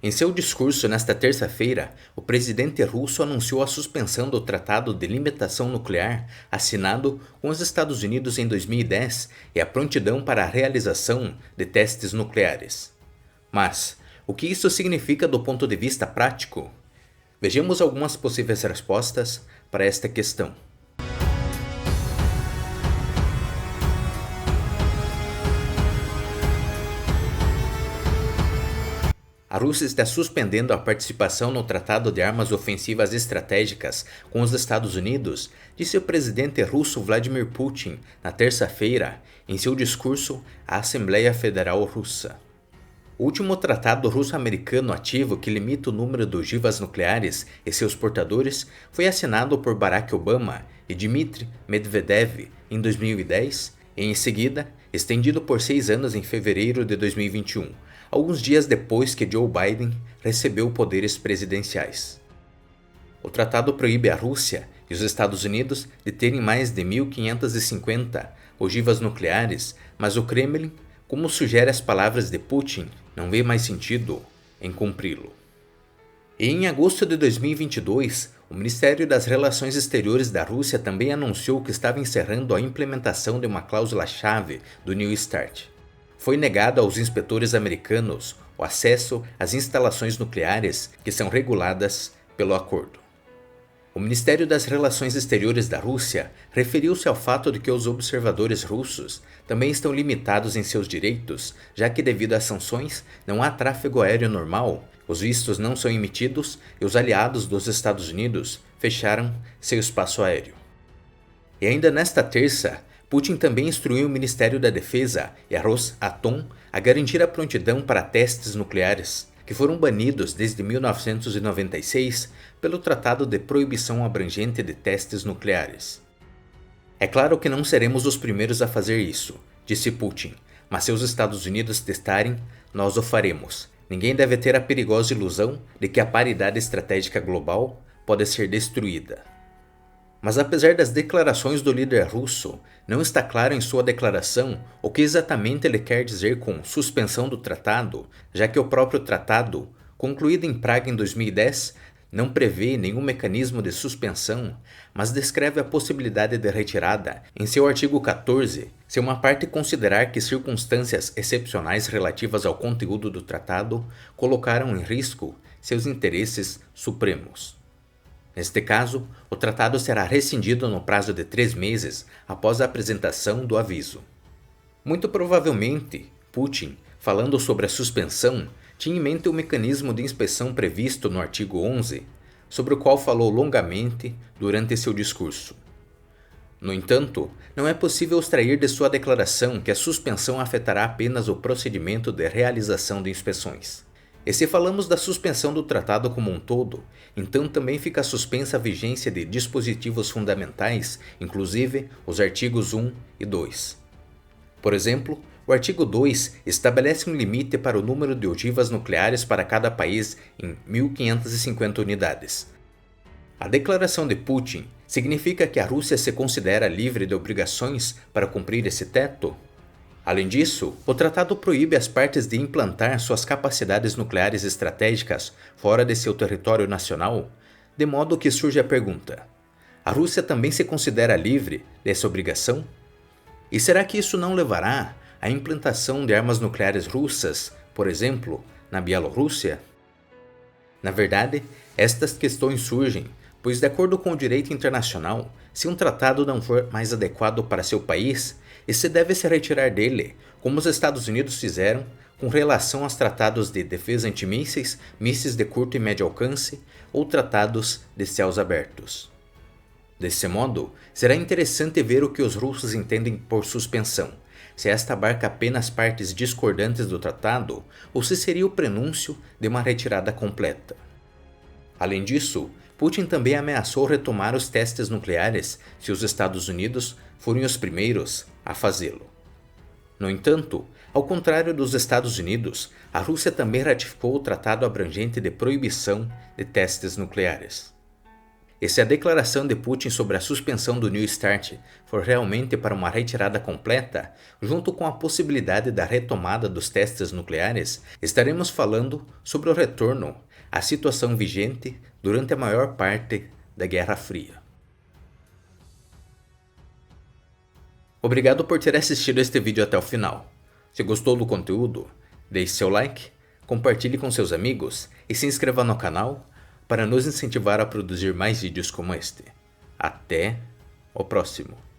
Em seu discurso nesta terça-feira, o presidente russo anunciou a suspensão do Tratado de Limitação Nuclear assinado com os Estados Unidos em 2010 e a prontidão para a realização de testes nucleares. Mas, o que isso significa do ponto de vista prático? Vejamos algumas possíveis respostas para esta questão. A Rússia está suspendendo a participação no Tratado de Armas Ofensivas Estratégicas com os Estados Unidos, disse o presidente russo Vladimir Putin na terça-feira, em seu discurso à Assembleia Federal Russa. O último tratado russo-americano ativo que limita o número de ogivas nucleares e seus portadores foi assinado por Barack Obama e Dmitry Medvedev em 2010 e, em seguida, estendido por 6 anos em fevereiro de 2021. Alguns dias depois que Joe Biden recebeu poderes presidenciais. O tratado proíbe a Rússia e os Estados Unidos de terem mais de 1.550 ogivas nucleares, mas o Kremlin, como sugere as palavras de Putin, não vê mais sentido em cumpri-lo. E em agosto de 2022, o Ministério das Relações Exteriores da Rússia também anunciou que estava encerrando a implementação de uma cláusula-chave do New START. Foi negado aos inspetores americanos o acesso às instalações nucleares que são reguladas pelo acordo. O Ministério das Relações Exteriores da Rússia referiu-se ao fato de que os observadores russos também estão limitados em seus direitos, já que devido às sanções não há tráfego aéreo normal, os vistos não são emitidos e os aliados dos Estados Unidos fecharam seu espaço aéreo. E ainda nesta terça, Putin também instruiu o Ministério da Defesa e a Rosatom a garantir a prontidão para testes nucleares, que foram banidos desde 1996 pelo Tratado de Proibição Abrangente de Testes Nucleares. É claro que não seremos os primeiros a fazer isso, disse Putin, mas se os Estados Unidos testarem, nós o faremos. Ninguém deve ter a perigosa ilusão de que a paridade estratégica global pode ser destruída. Mas apesar das declarações do líder russo, não está claro em sua declaração o que exatamente ele quer dizer com suspensão do tratado, já que o próprio tratado, concluído em Praga em 2010, não prevê nenhum mecanismo de suspensão, mas descreve a possibilidade de retirada em seu artigo 14, se uma parte considerar que circunstâncias excepcionais relativas ao conteúdo do tratado colocaram em risco seus interesses supremos. Neste caso, o tratado será rescindido no prazo de 3 meses após a apresentação do aviso. Muito provavelmente, Putin, falando sobre a suspensão, tinha em mente o mecanismo de inspeção previsto no artigo 11, sobre o qual falou longamente durante seu discurso. No entanto, não é possível extrair de sua declaração que a suspensão afetará apenas o procedimento de realização de inspeções. E se falamos da suspensão do tratado como um todo, então também fica suspensa a vigência de dispositivos fundamentais, inclusive os artigos 1 e 2. Por exemplo, o artigo 2 estabelece um limite para o número de ogivas nucleares para cada país em 1.550 unidades. A declaração de Putin significa que a Rússia se considera livre de obrigações para cumprir esse teto? Além disso, o tratado proíbe as partes de implantar suas capacidades nucleares estratégicas fora de seu território nacional, de modo que surge a pergunta: a Rússia também se considera livre dessa obrigação? E será que isso não levará à implantação de armas nucleares russas, por exemplo, na Bielorrússia? Na verdade, estas questões surgem, pois de acordo com o direito internacional, se um tratado não for mais adequado para seu país, esse deve se retirar dele, como os Estados Unidos fizeram com relação aos tratados de defesa antimísseis, mísseis de curto e médio alcance ou tratados de céus abertos. Desse modo, será interessante ver o que os russos entendem por suspensão, se esta abarca apenas partes discordantes do tratado ou se seria o prenúncio de uma retirada completa. Além disso, Putin também ameaçou retomar os testes nucleares se os Estados Unidos forem os primeiros a fazê-lo. No entanto, ao contrário dos Estados Unidos, a Rússia também ratificou o Tratado Abrangente de Proibição de Testes Nucleares. E se a declaração de Putin sobre a suspensão do New START for realmente para uma retirada completa, junto com a possibilidade da retomada dos testes nucleares, estaremos falando sobre o retorno à situação vigente durante a maior parte da Guerra Fria. Obrigado por ter assistido este vídeo até o final. Se gostou do conteúdo, deixe seu like, compartilhe com seus amigos e se inscreva no canal para nos incentivar a produzir mais vídeos como este. Até o próximo!